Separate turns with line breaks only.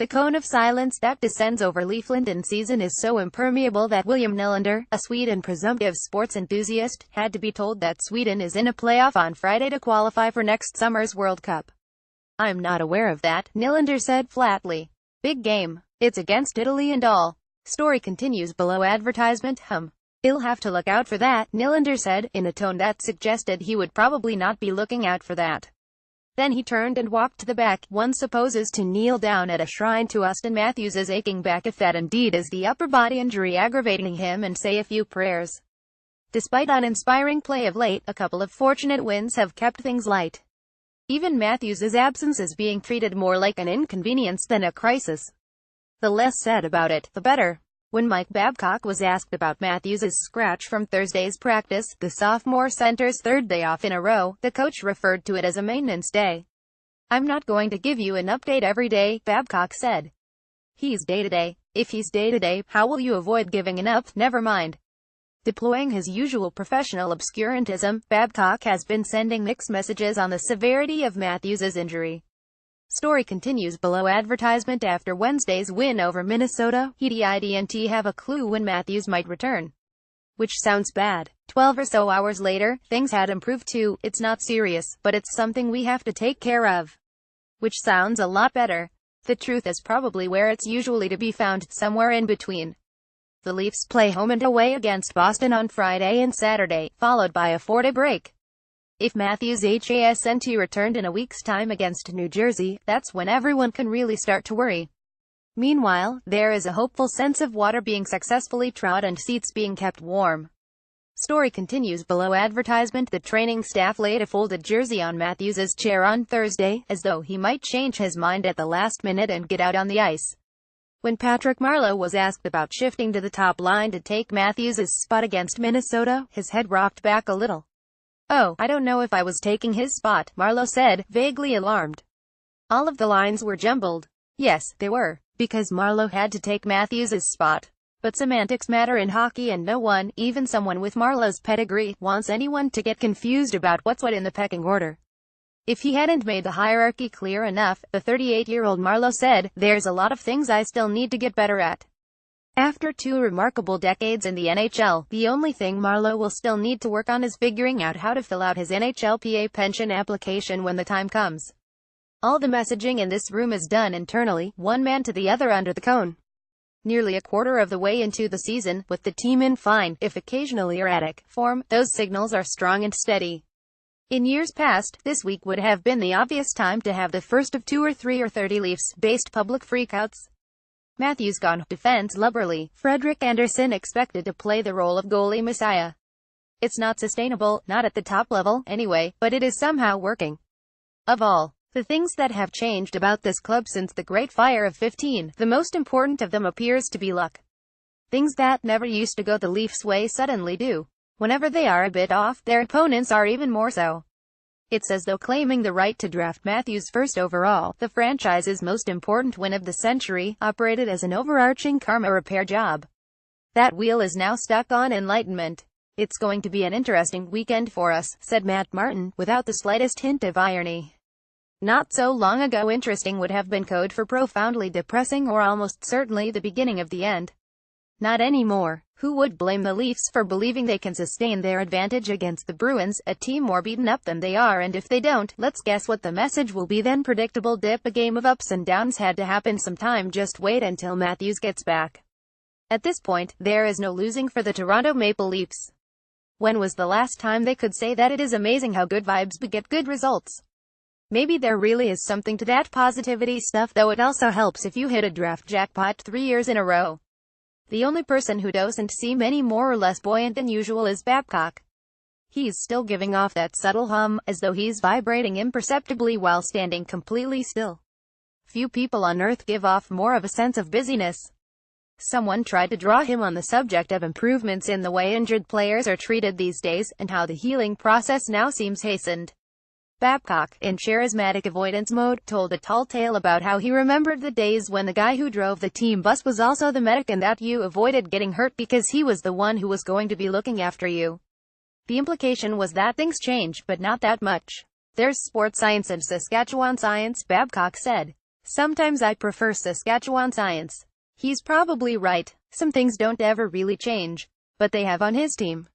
The cone of silence that descends over LeafLand in season is so impermeable that William Nylander, a Swede and presumptive sports enthusiast, had to be told that Sweden is in a playoff on Friday to qualify for next summer's World Cup. "I'm not aware of that," Nylander said flatly. "Big game. It's against Italy and all." Story continues below advertisement. "He'll have to look out for that," Nylander said, in a tone that suggested he would probably not be looking out for that. Then he turned and walked to the back. "One supposes to kneel down at a shrine to Austin Matthews' aching back, if that indeed is the upper body injury aggravating him, and say a few prayers." Despite uninspiring play of late, a couple of fortunate wins have kept things light. Even Matthews' absence is being treated more like an inconvenience than a crisis. The less said about it, the better. When Mike Babcock was asked about Matthews' scratch from Thursday's practice, the sophomore center's third day off in a row, the coach referred to it as a maintenance day. "I'm not going to give you an update every day," Babcock said. "He's day-to-day. If he's day-to-day, how will you avoid giving an up? Never mind." Deploying his usual professional obscurantism, Babcock has been sending mixed messages on the severity of Matthews' injury. Story continues below advertisement. After Wednesday's win over Minnesota, he didn't have a clue when Matthews might return. Which sounds bad. 12 or so hours later, things had improved too. "It's not serious, but it's something we have to take care of." Which sounds a lot better. The truth is probably where it's usually to be found, somewhere in between. The Leafs play home and away against Boston on Friday and Saturday, followed by a 4-day break. If Matthews hasn't returned in a week's time against New Jersey, that's when everyone can really start to worry. Meanwhile, there is a hopeful sense of water being successfully trod and seats being kept warm. Story continues below advertisement. The training staff laid a folded jersey on Matthews' chair on Thursday, as though he might change his mind at the last minute and get out on the ice. When Patrick Marleau was asked about shifting to the top line to take Matthews' spot against Minnesota, his head rocked back a little. "Oh, I don't know if I was taking his spot," Marleau said, vaguely alarmed. All of the lines were jumbled. Yes, they were, because Marleau had to take Matthews' spot. But semantics matter in hockey, and no one, even someone with Marleau's pedigree, wants anyone to get confused about what's what in the pecking order. If he hadn't made the hierarchy clear enough, the 38-year-old Marleau said, "There's a lot of things I still need to get better at." After 2 remarkable decades in the NHL, the only thing Marleau will still need to work on is figuring out how to fill out his NHLPA pension application when the time comes. All the messaging in this room is done internally, one man to the other under the cone. Nearly a quarter of the way into the season, with the team in fine, if occasionally erratic, form, those signals are strong and steady. In years past, this week would have been the obvious time to have the first of 2 or 3 or 30 Leafs-based public freakouts. Matthews gone, defense lubberly, Frederik Andersen expected to play the role of goalie messiah. It's not sustainable, not at the top level, anyway, but it is somehow working. Of all the things that have changed about this club since the Great Fire of '15, the most important of them appears to be luck. Things that never used to go the Leafs' way suddenly do. Whenever they are a bit off, their opponents are even more so. It's as though claiming the right to draft Matthews first overall, the franchise's most important win of the century, operated as an overarching karma repair job. That wheel is now stuck on enlightenment. "It's going to be an interesting weekend for us," said Matt Martin, without the slightest hint of irony. Not so long ago, interesting would have been code for profoundly depressing, or almost certainly the beginning of the end. Not anymore. Who would blame the Leafs for believing they can sustain their advantage against the Bruins, a team more beaten up than they are? And if they don't, let's guess what the message will be then. Predictable dip. A game of ups and downs had to happen sometime. Just wait until Matthews gets back. At this point, there is no losing for the Toronto Maple Leafs. When was the last time they could say that? It is amazing how good vibes beget good results. Maybe there really is something to that positivity stuff, though it also helps if you hit a draft jackpot 3 years in a row. The only person who doesn't seem any more or less buoyant than usual is Babcock. He's still giving off that subtle hum, as though he's vibrating imperceptibly while standing completely still. Few people on earth give off more of a sense of busyness. Someone tried to draw him on the subject of improvements in the way injured players are treated these days, and how the healing process now seems hastened. Babcock, in charismatic avoidance mode, told a tall tale about how he remembered the days when the guy who drove the team bus was also the medic, and that you avoided getting hurt because he was the one who was going to be looking after you. The implication was that things change, but not that much. There's sports science and Saskatchewan science, Babcock said. Sometimes I prefer Saskatchewan science. He's probably right. Some things don't ever really change. But they have on his team.